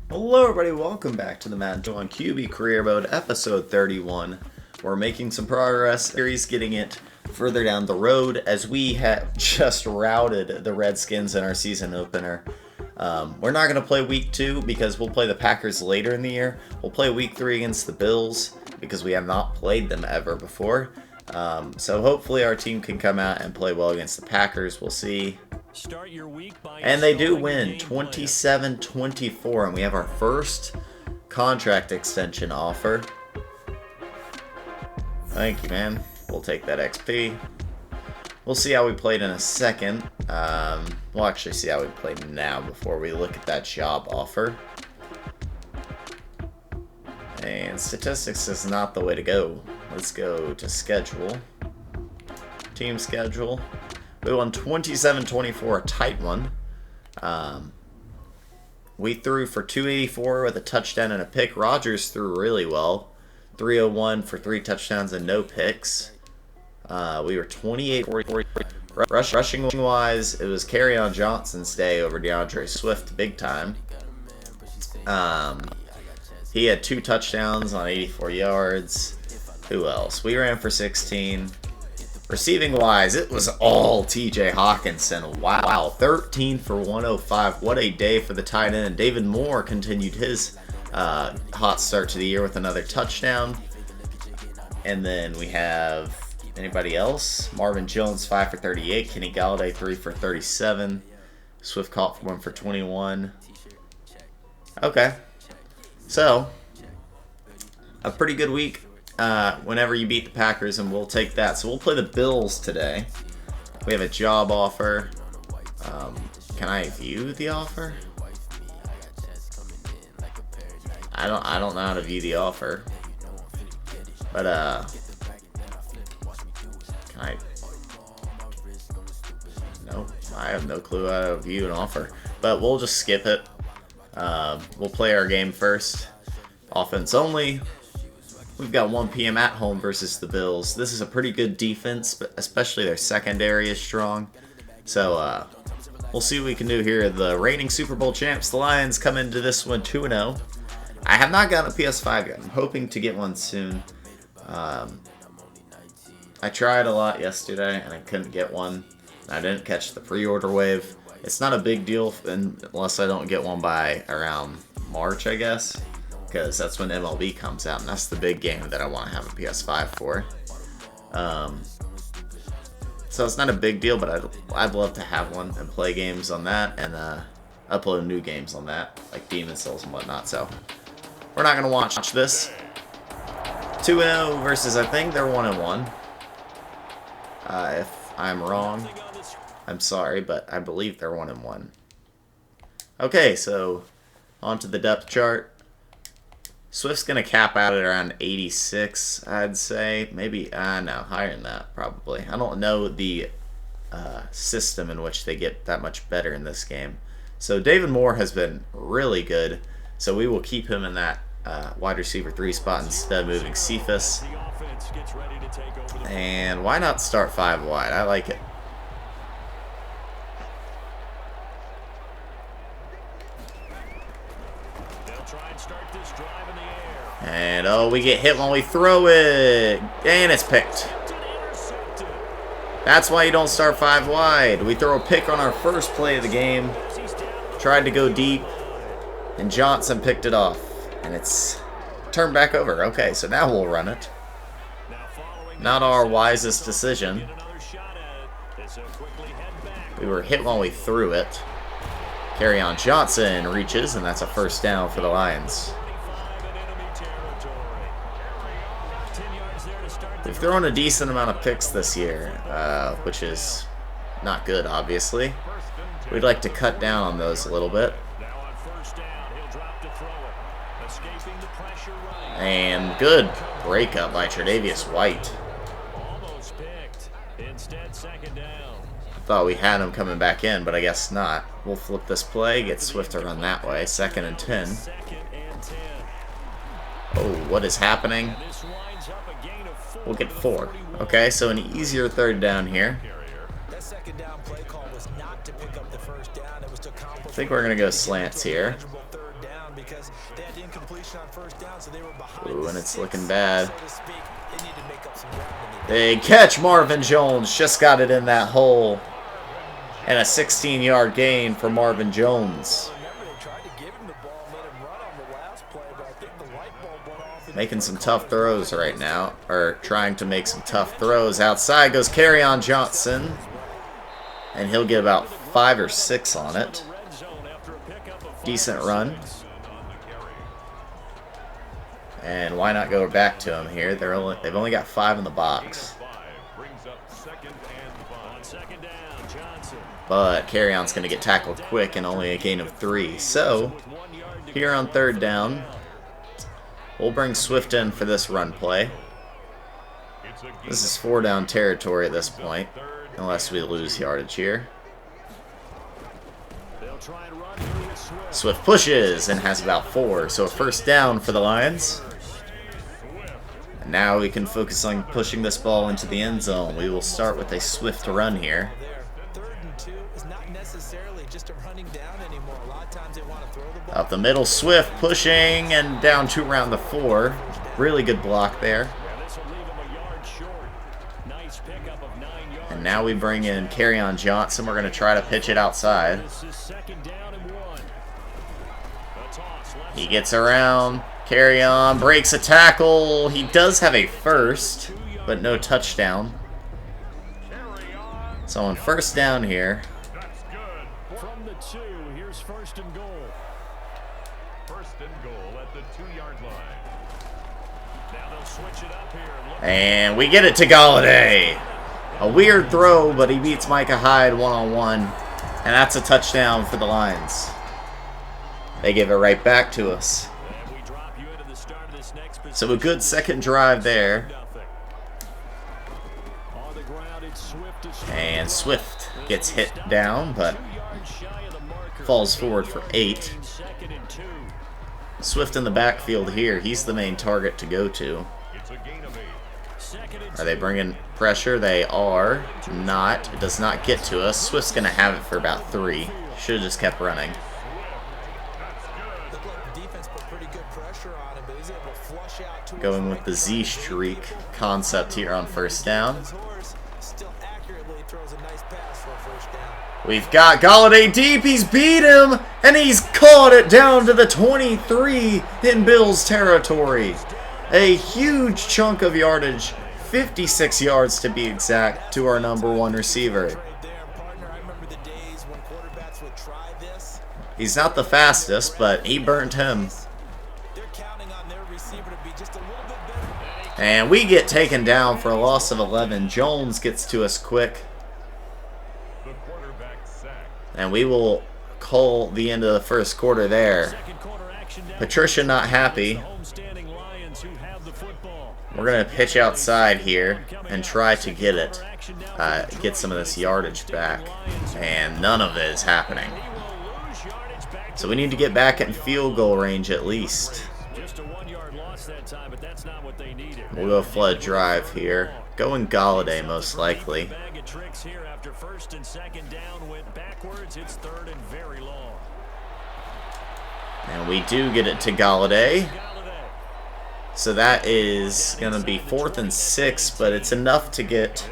Hello everybody, welcome back to the Madden on QB Career Mode, episode 31. We're making some progress, series getting it further down the road as we have just routed the Redskins in our season opener. We're not going to play week 2 because we'll play the Packers later in the year. We'll play week 3 against the Bills because we have not played them ever before. So hopefully our team can come out and play well against the Packers. We'll see. And they do win 27-24, and we have our first contract extension offer. Thank you, man. We'll take that XP. We'll see how we played in a second. We'll actually see how we played now before we look at that job offer. And statistics is not the way to go. Let's go to schedule. Team schedule. We won 27-24, a tight one. We threw for 284 with a touchdown and a pick. Rodgers threw really well. 301 for 3 touchdowns and no picks. We were 28-44. Rushing-wise, it was Kerryon Johnson's day over DeAndre Swift big time. He had 2 touchdowns on 84 yards. Who else? We ran for 16. Receiving-wise, it was all T.J. Hawkinson. Wow, 13 for 105. What a day for the tight end. David Moore continued his hot start to the year with another touchdown. And then we have anybody else? Marvin Jones, 5 for 38. Kenny Galladay, 3 for 37. Swift caught 1 for 21. Okay. So, a pretty good week. Whenever you beat the Packers, and we'll take that. So we'll play the Bills today. We have a job offer. Can I view the offer? I don't know how to view the offer. But can I? Nope, I have no clue how to view an offer. But we'll just skip it. We'll play our game first. Offense only. We've got 1 p.m. at home versus the Bills. This is a pretty good defense, but especially their secondary is strong. So we'll see what we can do here. The reigning Super Bowl champs, the Lions, come into this one 2-0. I have not gotten a PS5 yet. I'm hoping to get one soon. I tried a lot yesterday, and I couldn't get one. I didn't catch the pre-order wave. It's not a big deal unless I don't get one by around March, I guess. Because that's when MLB comes out, and that's the big game that I want to have a PS5 for. So it's not a big deal, but I'd love to have one and play games on that and upload new games on that, like Demon Souls and whatnot. So we're not going to watch this. 2-0 versus, I think they're 1-1. If I'm wrong, I'm sorry, but I believe they're 1-1. Okay, so on to the depth chart. Swift's going to cap out at around 86, I'd say. Maybe, no, higher than that, probably. I don't know the system in which they get that much better in this game. So David Moore has been really good. So we will keep him in that wide receiver 3 spot instead of moving Cephas. And why not start 5 wide? I like it. And oh, we get hit when we throw it. And it's picked. That's why you don't start 5 wide. We throw a pick on our first play of the game. Tried to go deep. And Johnson picked it off. And it's turned back over. Okay, so now we'll run it. Not our wisest decision. We were hit when we threw it. Kerryon Johnson reaches, and that's a first down for the Lions. We've thrown a decent amount of picks this year, which is not good, obviously. We'd like to cut down on those a little bit. And good breakup by Tre'Davious White. Thought we had him coming back in, but I guess not. We'll flip this play, get Swift to run that way. 2nd and 10. Oh, what is happening? We'll get 4. Okay, so an easier 3rd down here. I think we're going to go slants here. because they had the incompletion on first down, so they were behind. Ooh, and it's looking bad. So to speak. They need to make up some ground. Big catch, Marvin Jones. Just got it in that hole. And a 16-yard gain for Marvin Jones. Making some tough throws right now. Or trying to make some tough throws. Outside goes Kerryon Johnson. And he'll get about 5 or 6 on it. Decent run. And why not go back to him here? They've only got 5 in the box. But Kerryon's going to get tackled quick and only a gain of 3. So, here on third down, we'll bring Swift in for this run play. This is 4 down territory at this point, unless we lose yardage here. Swift pushes and has about 4, so a first down for the Lions. And now we can focus on pushing this ball into the end zone. We will start with a Swift run here. Up the middle, Swift pushing and down to around the 4. Really good block there. And now we bring in Kerryon Johnson. We're going to try to pitch it outside. He gets around. Kerryon breaks a tackle. He does have a first, but no touchdown. So on first down here. From the 2, here's first and goal. First and goal at the 2-yard line. Now they'll switch it up here. And we get it to Galladay. A weird throw, but he beats Micah Hyde one-on-one. And that's a touchdown for the Lions. They give it right back to us. So a good second drive there. And Swift gets hit down, but falls forward for 8. Swift in the backfield here. He's the main target to go to. Are they bringing pressure? They are not. It does not get to us. Swift's going to have it for about 3. Should have just kept running. Going with the Z streak concept here on first down. We've got Galladay deep. He's beat him, and he's caught it down to the 23 in Bills territory. A huge chunk of yardage, 56 yards to be exact, to our number 1 receiver. He's not the fastest, but he burnt him. And we get taken down for a loss of 11. Jones gets to us quick. And we will call the end of the first quarter there. Patricia not happy. We're going to pitch outside here and try to get it. Get some of this yardage back. And none of it is happening. So we need to get back in field goal range at least. We'll go flood drive here. Going Galladay most likely. And we do get it to Galladay. So that is going to be 4th and 6, but it's enough to get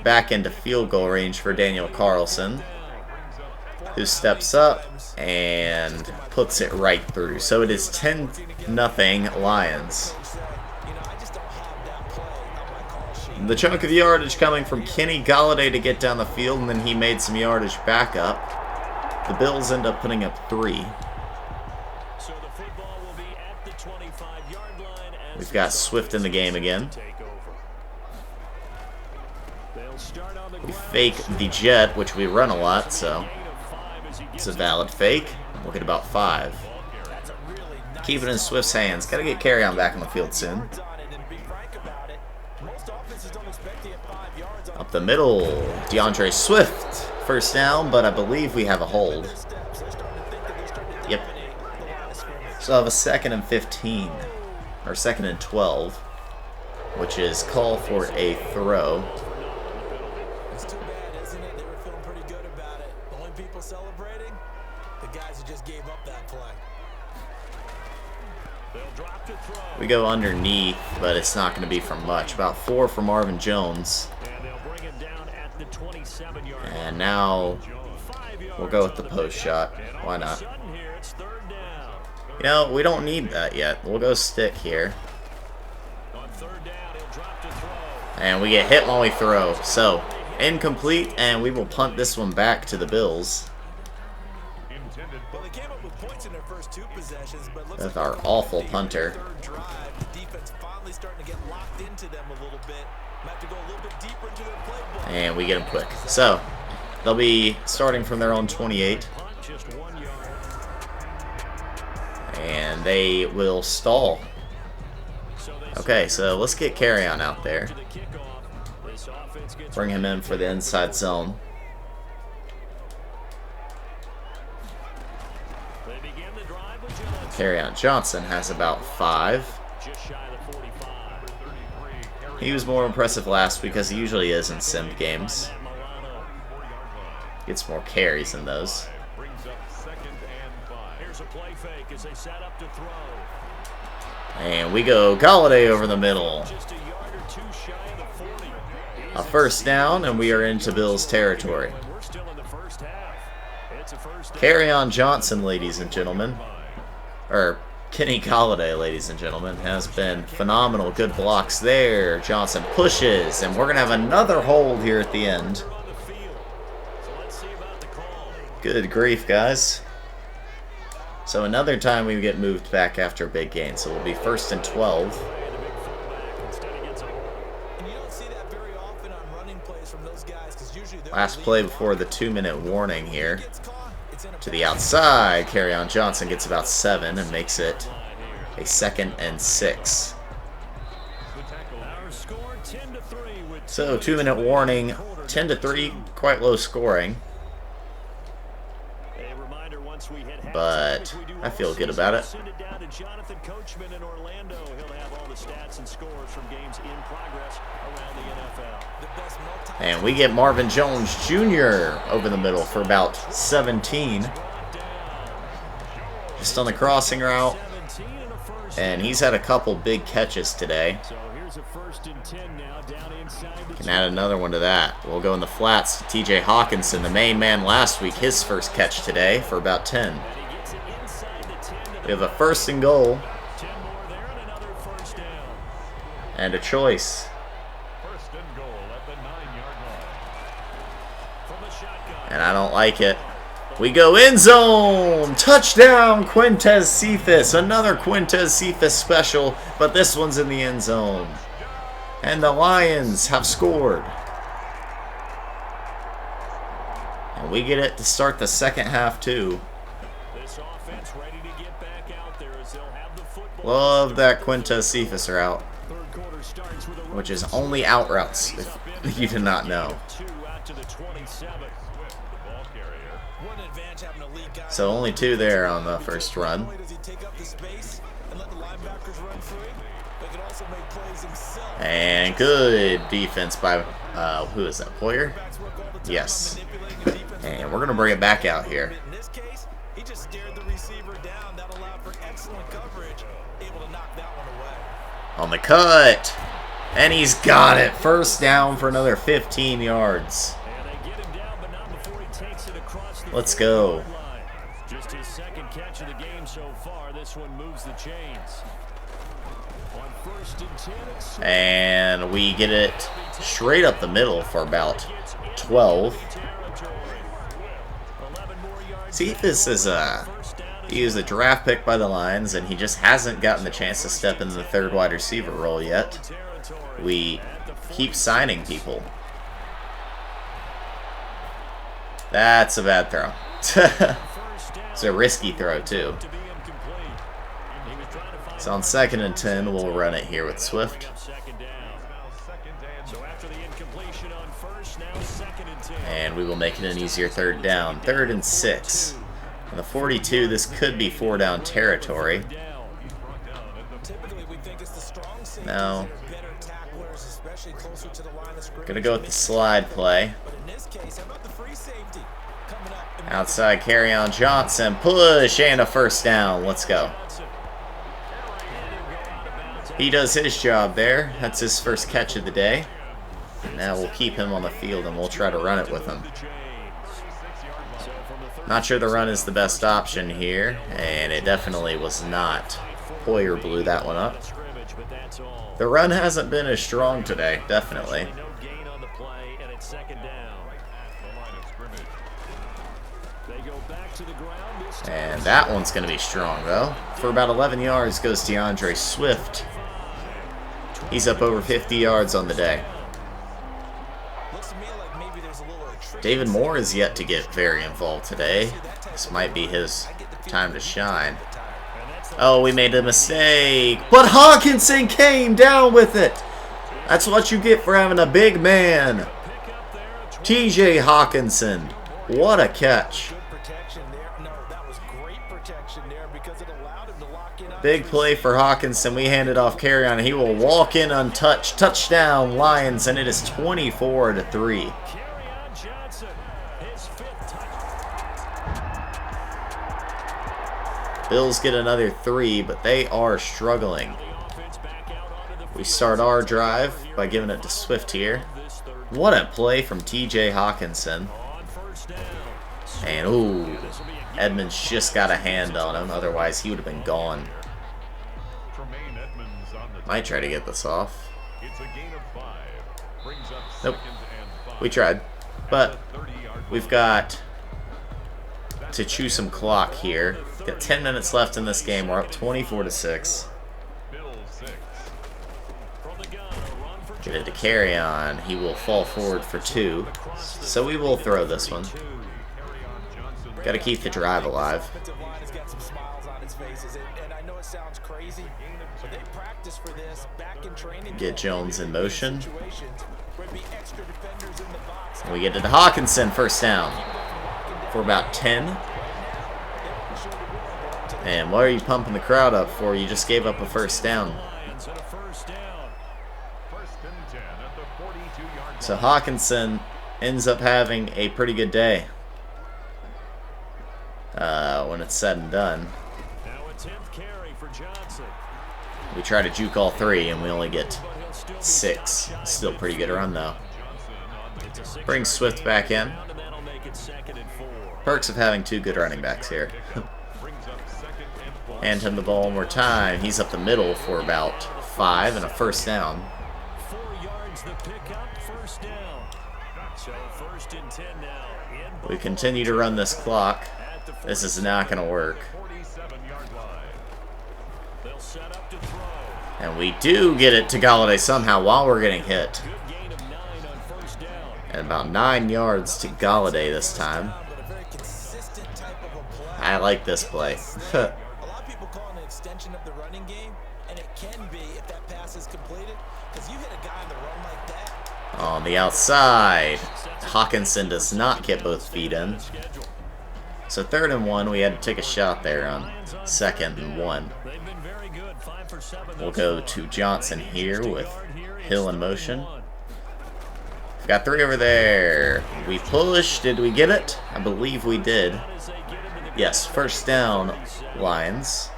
back into field goal range for Daniel Carlson, who steps up and puts it right through. So it is 10-0 Lions. The chunk of yardage coming from Kenny Galladay to get down the field, and then he made some yardage back up. The Bills end up putting up 3. We've got Swift in the game again. We fake the jet, which we run a lot, so it's a valid fake. We'll get about 5. Keep it in Swift's hands. Got to get Kerryon back on the field soon. Up the middle, DeAndre Swift. First down, but I believe we have a hold. Yep. So I have a 2nd and 15. Or 2nd and 12. Which is call for a throw. It's too bad, isn't it? They were feeling pretty good about it. The only people celebrating? The guys who just gave up that play. They'll drop to throw. We go underneath, but it's not going to be from much. About 4 for Marvin Jones. And they'll bring him down at the 27-yard line. And now 5 yards we'll go with on the big post shot. and all Why of a not? sudden here, it's third down. You know, we don't need that yet. We'll go stick here. On third down, he'll drop to throw. And we get hit when we throw. So, incomplete, and we will punt this one back to the Bills. Well, they came up with points in their first 2 possessions, but looks With like our they're awful on the punter. third drive. Defense finally starting to get locked into them a little bit. Might have to go a little bit deeper into their playbook. And we get them quick. So, they'll be starting from their own 28. Punt just 1 yard. And they will stall. So they Okay, so let's get Carry On out there. to the kickoff. This offense gets Bring him in for the inside zone. They begin the drive with Johnson. Carry On Johnson has about 5. Just shy of the 45. He was more impressive last week, as he usually is in sim games. Milano. Gets more carries in those. Brings up 2nd and 5. Here's a play fake as they set up to throw. And we go Galladay over the middle. Just a yard or 2 shy of the 40. A first down, and we are into Bills territory. And we're still in the first half. It's a first down. Carry On Johnson, ladies and gentlemen. Or Kenny Galladay, ladies and gentlemen, has been phenomenal. Good blocks there. Johnson pushes, and we're going to have another hold here at the end. On the field. So let's see about the call. Good grief, guys. So another time we get moved back after a big gain. So we'll be 1st and 12. And the big fullback instead gets a And you don't see that very often on running plays from those guys because usually they're Last the play lead before the blocker. 2-minute warning here. Gets caught, it's in a To the outside, Carry On Johnson gets about 7 and makes it a 2nd and 6. Our score 10-3 with So 2-minute warning, 10-3, quite low scoring. a reminder once we hit halftime, But as we do I all feel good season, about we'll it. send it down to Jonathan Coachman in Orlando. He'll have all the stats and scores from games in progress around the NFL. the best multi- And we get Marvin Jones Jr. over the middle for about 17. Just on the crossing route. 17 and a first. And he's had a couple big catches today. So here's a 1st and 10 now down inside the Can add another one to that. We'll go in the flats to TJ Hawkinson, the main man last week. His first catch today for about 10. And he gets it inside the 10 to We have a 1st and goal 10 more there and another first down. and a choice. 1st and goal at the 9-yard line. From the shotgun. And I don't like it. We go end zone! Touchdown, Quintez Cephas. Another Quintez Cephas special, but this one's in the end zone. And the Lions have scored. And we get it to start the second half, too. This offense ready to get back out there as they'll have the football. Love that Quintez Cephas route, Third quarter starts with a which is only out routes, if you did not know. 2 out to the 27. Ball carrier. What an advantage having a lead guy. So only 2 there on the first run. Not only does he take up the space and let the linebackers run free, but he can also make plays himself. And good defense by, who is that, Poyer? Backs work all the time Yes. on manipulating the defense. And we're going to bring it back out here. In this case, he just stared the receiver down. That allowed for excellent coverage, able to knock that one away. On the cut. And he's got it. First down for another 15 yards. And they get him down, but not before he takes it across the Let's go. 40-yard line. Just his 2nd catch of the game so far. This one moves the chains. On 1st and 10, it's And we get it straight up the middle for about 12. territory. 11 more yards. Cephas is he was a draft pick by the Lions, and he just hasn't gotten the chance to step into the 3rd wide receiver role yet. Territory. We keep signing people. That's a bad throw. First down It's a risky throw, too. to be incomplete. He was trying to find So on 2nd and 10, we'll run it here with Swift. up 2nd down. So after the incompletion on 1st, now 2nd and 10. And we will make it an easier 3rd down. 3rd and 6. On the 42, this could be 4-down territory. Down. Typically, we think it's the strong safeties No. that are better tacklers, especially closer to the line of scrimmage. Gonna go with the slide play. But in this case, how about the free safety coming up? And Outside Carry On Johnson. Push and a 1st down. Let's go. Johnson. He does his job there. That's his first catch of the day. Now we'll keep him on the field and we'll try to run it with him. Not sure the run is the best option here, and it definitely was not. Hoyer blew that one up. The run hasn't been as strong today, definitely. And that one's going to be strong, though. For about 11 yards goes DeAndre Swift. He's up over 50 yards on the day. David Moore is yet to get very involved today. This might be his time to shine. Oh, we made a mistake. But Hawkinson came down with it. That's what you get for having a big man. TJ Hawkinson. What a catch. Big play for Hawkinson. We hand it off carry-on. He will walk in untouched. Touchdown, Lions, and it is 24-3. Bills get another 3, but they are struggling. We start our drive by giving it to Swift here. What a play from TJ Hawkinson. And, ooh, Edmonds just got a hand on him. Otherwise, he would have been gone. Might try to get this off. Nope. We tried. But we've got to chew some clock here. Got 10 minutes left in this game. We're up 24-6. Get it to carry on. He will fall forward for 2. So we will throw this one. Got to keep the drive alive. Get Jones in motion. And we get it to Hawkinson, first down. For about 10. And what are you pumping the crowd up for? You just gave up a first down. So Hawkinson ends up having a pretty good day when it's said and done. We try to juke all 3 and we only get 6. Still pretty good run though. Bring Swift back in. Perks of having 2 good running backs here. Hand him the ball one more time. He's up the middle for about 5 and a first down. 4 yards the pickup, first down. So first and 10 now. We continue to run this clock. This is not going to work. And we do get it to Galladay somehow while we're getting hit. And about 9 yards to Galladay this time. I like this play. Extension of the running game, and it can be if that pass is completed, because you hit a guy on the run like that. On the outside, Hawkinson does not get both feet in. So 3rd and 1, we had to take a shot there on 2nd and 1. We'll go to Johnson here with Hill in motion. We've got 3 over there. We push. Did we get it? I believe we did. Yes, first down, Lions.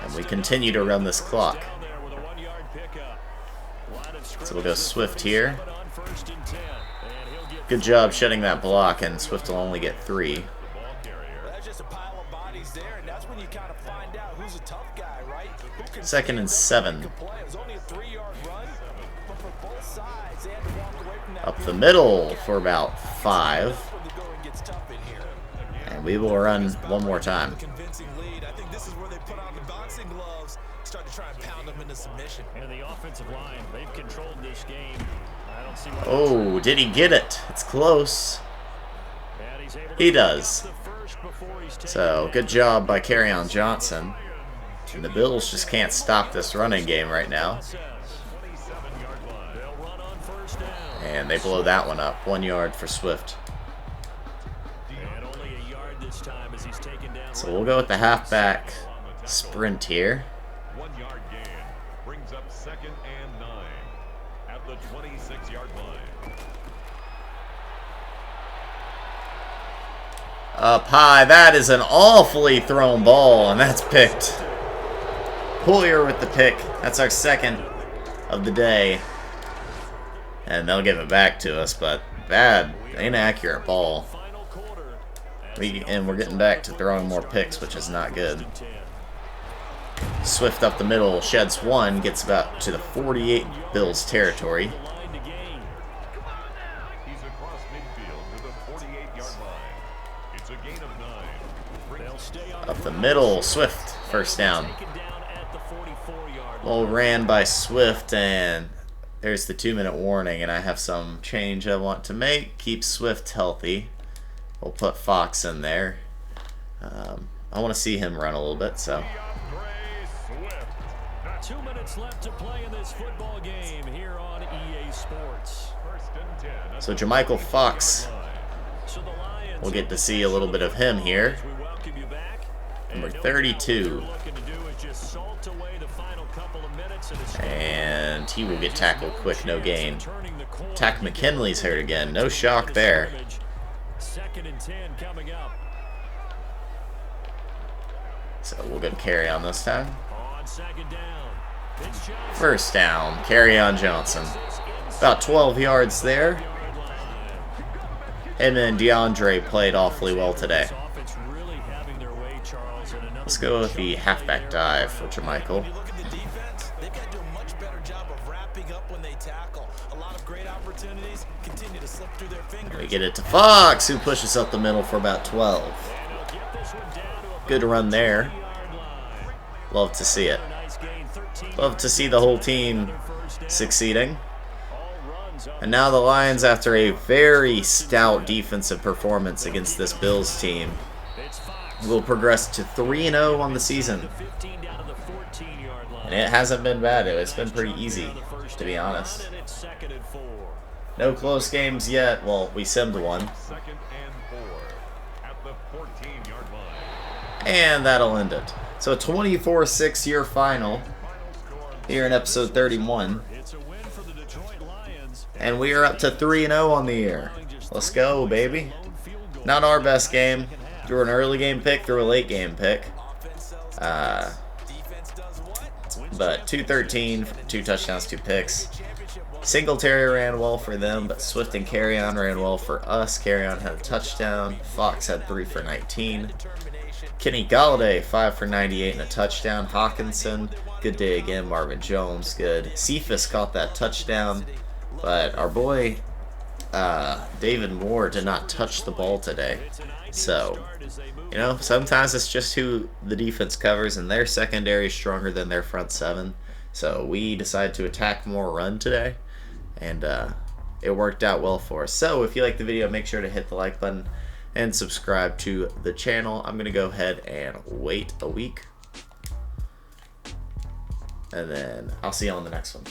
And we continue to run this clock. So we'll go Swift here. Good job shutting that block, and Swift will only get 3. Second and 7. Up the middle for about 5. And we will run one more time. Oh, did he get it? It's close. He does. So, good job by Kerryon Johnson. And the Bills just can't stop this running game right now. And they blow that one up. 1 yard for Swift. So we'll go with the halfback sprint here. 1 yard gain brings up 2nd and 9 at the 26-yard line. Up high. That is an awfully thrown ball, and that's picked. Hoyer with the pick. That's our second of the day. And they'll give it back to us, but bad, inaccurate ball. And we're getting back to throwing more picks, which is not good. Swift up the middle, sheds one, gets about to the 48 Bills territory. Up the middle, Swift, first down. Well ran by Swift, and there's the 2-minute warning, and I have some change I want to make. Keep Swift healthy. We'll put Fox in there. I want to see him run a little bit, so. 2 minutes left to play in this football game here on EA Sports. So Jermichael Fox, we'll get to see a little bit of him here. Number 32. And he will get tackled quick, no gain. Tack McKinley's hurt again. No shock there. 2nd and 10 coming up. So we'll get carry on this time. On 2nd down. First down, carry on Johnson. About 12 yards there. Him and DeAndre played awfully well today. Let's go with the halfback dive for Jermichael. We get it to Fox, who pushes up the middle for about 12. Good run there. Love to see it. Love to see the whole team succeeding. And now the Lions, after a very stout defensive performance against this Bills team, will progress to 3-0 on the season. And it hasn't been bad. It's been pretty easy, to be honest. No close games yet. Well, we simmed one. And that'll end it. So a 24-6 year final here in episode 31. And we are up to 3-0 on the year. Let's go, baby. Not our best game. Threw an early game pick, threw a late game pick. But 213, 2 touchdowns, 2 picks. Singletary ran well for them, but Swift and Carrion ran well for us. Carrion had a touchdown. Fox had 3 for 19. Kenny Galladay, 5 for 98 and a touchdown. Hawkinson, good day again. Marvin Jones, good. Cephas caught that touchdown, but our boy David Moore did not touch the ball today. So, you know, sometimes it's just who the defense covers, and their secondary is stronger than their front seven. So we decided to attack more run today, and it worked out well for us. So if you like the video, make sure to hit the like button and subscribe to the channel. I'm going to go ahead and wait a week, and then I'll see you on the next one.